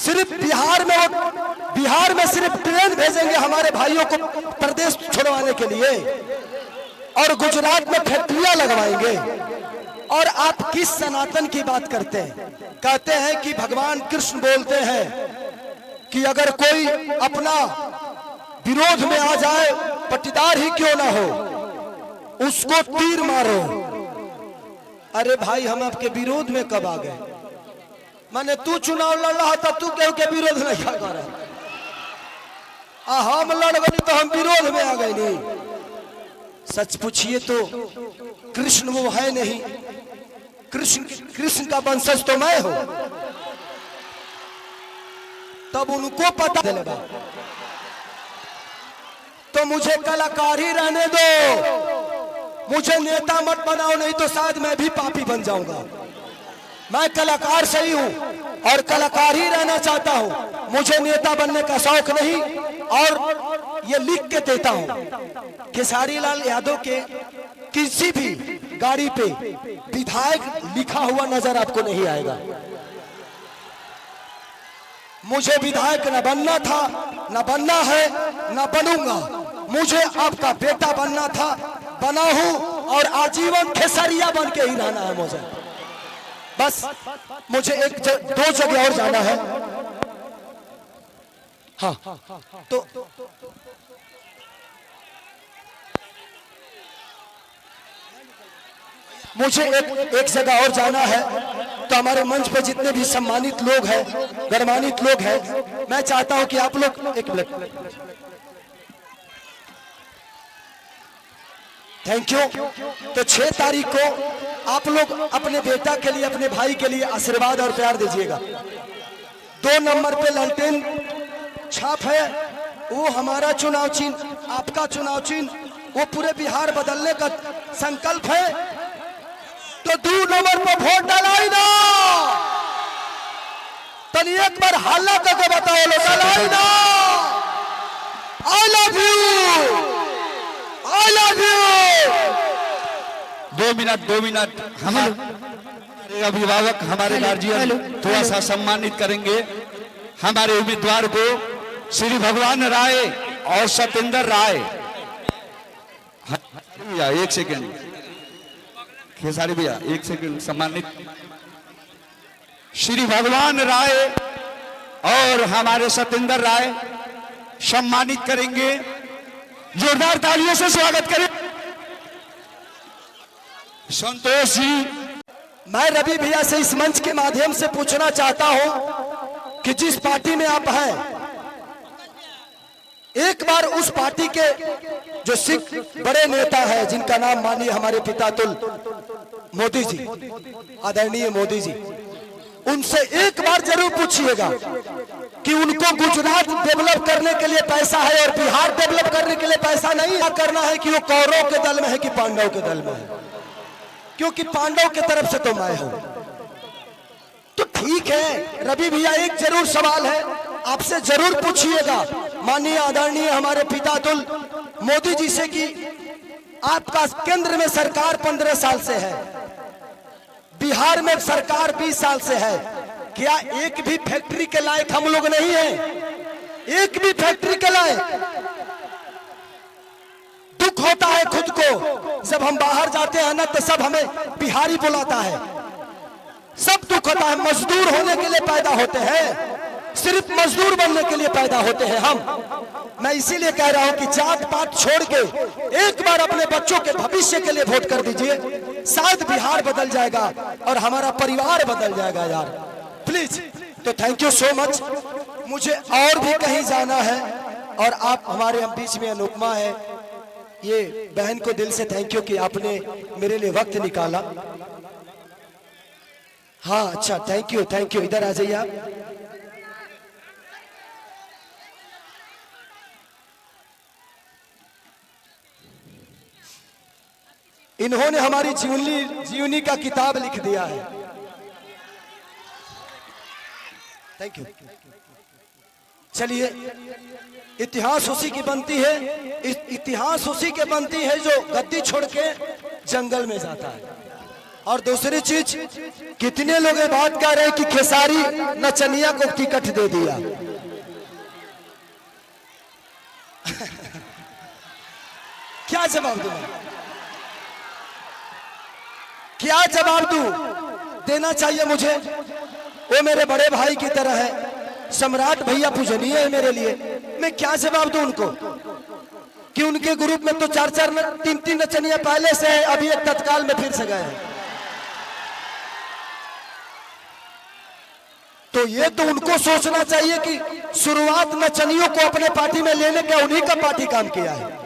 सिर्फ बिहार में सिर्फ ट्रेन भेजेंगे हमारे भाइयों को प्रदेश छुड़वाने के लिए, और गुजरात में फैक्ट्रियां लगवाएंगे। और आप किस सनातन की बात करते हैं? कहते हैं कि भगवान कृष्ण बोलते हैं कि अगर कोई अपना विरोध में आ जाए, पट्टीदार ही क्यों ना हो, उसको तीर मारो। अरे भाई, हम आपके विरोध में कब आ गए? माने तू चुनाव लड़ रहा था, तू केहू के विरोध में क्या कर रहा? हम लड़ गए तो हम विरोध में आ गए नहीं। सच पूछिए तो कृष्ण वो है नहीं, कृष्ण का वंशज तो मैं हूं। तब उनको पता चलेगा। तो मुझे कलाकार ही रहने दो, मुझे नेता मत बनाओ, नहीं तो शायद मैं भी पापी बन जाऊंगा। मैं कलाकार सही हूं और कलाकार ही रहना चाहता हूं, मुझे नेता बनने का शौक नहीं। और ये लिख के देता हूं, खेसारी लाल यादव के किसी भी गाड़ी पे विधायक लिखा हुआ नजर आपको नहीं आएगा। मुझे विधायक न बनना था, न बनना है, न बनूंगा। मुझे आपका बेटा बनना था, बना हूं, और आजीवन खेसरिया बन के ही रहना है मुझे। बस मुझे दो जगह और जाना है। हाँ, तो मुझे एक जगह और जाना है। तो हमारे मंच पर जितने भी सम्मानित लोग हैं, गणमान्वित लोग हैं, मैं चाहता हूं कि आप लोग एक मिनट, थैंक यू। तो 6 तारीख को आप लोग अपने बेटा के लिए, अपने भाई के लिए आशीर्वाद और प्यार दीजिएगा। 2 नंबर पे लालटेन छाप है, वो हमारा चुनाव चिन्ह, आपका चुनाव चिन्ह, वो पूरे बिहार बदलने का संकल्प है। तो 2 नंबर पर वोट डालाई ना, तनी एक बार हल्ला करके बताओ लो, डालाई ना। I love you, I love you. 2 minute हमारे अभिभावक, हमारे गार्जियन थोड़ा सा सम्मानित करेंगे हमारे उम्मीदवार को, श्री भगवान राय और सतेंद्र राय। भैया 1 सेकेंड, खेसारी भैया 1 सेकेंड, सम्मानित श्री भगवान राय और हमारे सतेंद्र राय सम्मानित करेंगे। जोरदार तालियों से स्वागत करें। संतोष जी, मैं रवि भैया से इस मंच के माध्यम से पूछना चाहता हूं कि जिस पार्टी में आप हैं, एक बार उस पार्टी के जो सिख बड़े नेता हैं, जिनका नाम मानिए हमारे पितातुल मोदी जी, आदरणीय मोदी जी, उनसे एक बार जरूर पूछिएगा कि उनको गुजरात डेवलप करने के लिए पैसा है और बिहार डेवलप करने के लिए पैसा नहीं है। करना है कि वो कौरव के दल में है कि पांडव के दल में है, क्योंकि पांडव की तरफ से तो मैं हूं। तो ठीक है रवि भैया, एक जरूर सवाल है आपसे, जरूर पूछिएगा माननीय आदरणीय हमारे पितातुल मोदी जी से कि आपका केंद्र में सरकार 15 साल से है, बिहार में सरकार 20 साल से है, क्या एक भी फैक्ट्री के लायक हम लोग नहीं हैं? एक भी फैक्ट्री के लायक? दुख होता है खुद को, जब हम बाहर जाते हैं ना तो सब हमें बिहारी बुलाता है, सब दुख होता है। मजदूर होने के लिए पैदा होते हैं, सिर्फ मजदूर बनने के लिए पैदा होते हैं हम। मैं इसीलिए कह रहा हूं कि जात पात छोड़ के एक बार अपने बच्चों के भविष्य के लिए वोट कर दीजिए, शायद बिहार बदल जाएगा और हमारा परिवार बदल जाएगा यार, प्लीज। तो थैंक यू सो मच। मुझे और भी कहीं जाना है और आप हमारे बीच में अनुपमा है, ये बहन को दिल से थैंक यू कि आपने मेरे लिए वक्त निकाला। हाँ अच्छा, थैंक यू, इधर आ जाइए आप। इन्होंने हमारी जीवनी का किताब लिख दिया है, थैंक यू। चलिए, इतिहास उसी की बनती है, इतिहास उसी के बनती है जो गद्दी छोड़ के जंगल में जाता है। और दूसरी चीज, कितने लोग ये बात कह रहे हैं कि खेसारी नचनिया को टिकट दे दिया। क्या जवाब दूं? क्या जवाब दूं? देना चाहिए मुझे। वो मेरे बड़े भाई की तरह है, सम्राट भैया पूजनीय है मेरे लिए। मैं क्या जवाब दूं उनको कि उनके ग्रुप में तो 4-4 3-3 नचनिया पहले से है, अभी एक तत्काल में फिर से गए हैं। तो ये तो उनको सोचना चाहिए कि शुरुआत नचनियों को अपने पार्टी में लेने का उन्हीं का पार्टी काम किया है।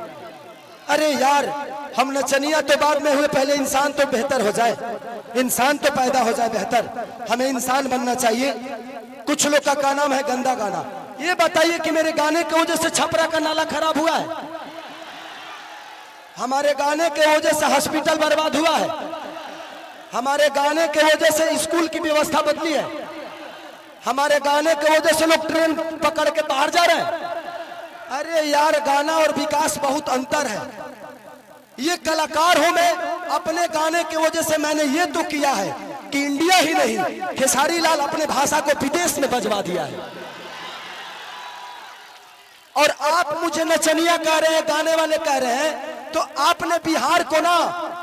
अरे यार, हम नचनिया तो बाद में हुए, पहले इंसान तो बेहतर हो जाए, इंसान तो पैदा हो जाए बेहतर। हमें इंसान बनना चाहिए। कुछ लोग का नाम है गंदा गाना। ये बताइए कि मेरे गाने की वजह से छपरा का नाला खराब हुआ है? हमारे गाने के वजह से हॉस्पिटल बर्बाद हुआ है? हमारे गाने के वजह से स्कूल की व्यवस्था बदली है? हमारे गाने के वजह से लोग ट्रेन पकड़ के बाहर जा रहे हैं? अरे यार, गाना और विकास बहुत अंतर है। ये कलाकार हूं मैं, अपने गाने की वजह से मैंने ये तो किया है कि इंडिया ही नहीं, खेसारी लाल अपने भाषा को विदेश में बजवा दिया है। और आप मुझे नचनिया कह रहे हैं, गाने वाले कह रहे हैं, तो आपने बिहार को ना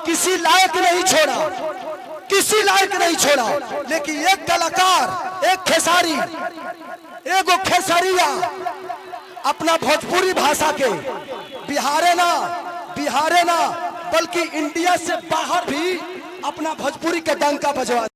किसी लायक नहीं छोड़ा, किसी लायक नहीं छोड़ा। लेकिन एक कलाकार, एक खेसारी, एगो खेसारिया अपना भोजपुरी भाषा के बिहारे ना बल्कि इंडिया से बाहर भी अपना भोजपुरी का डंका बजवा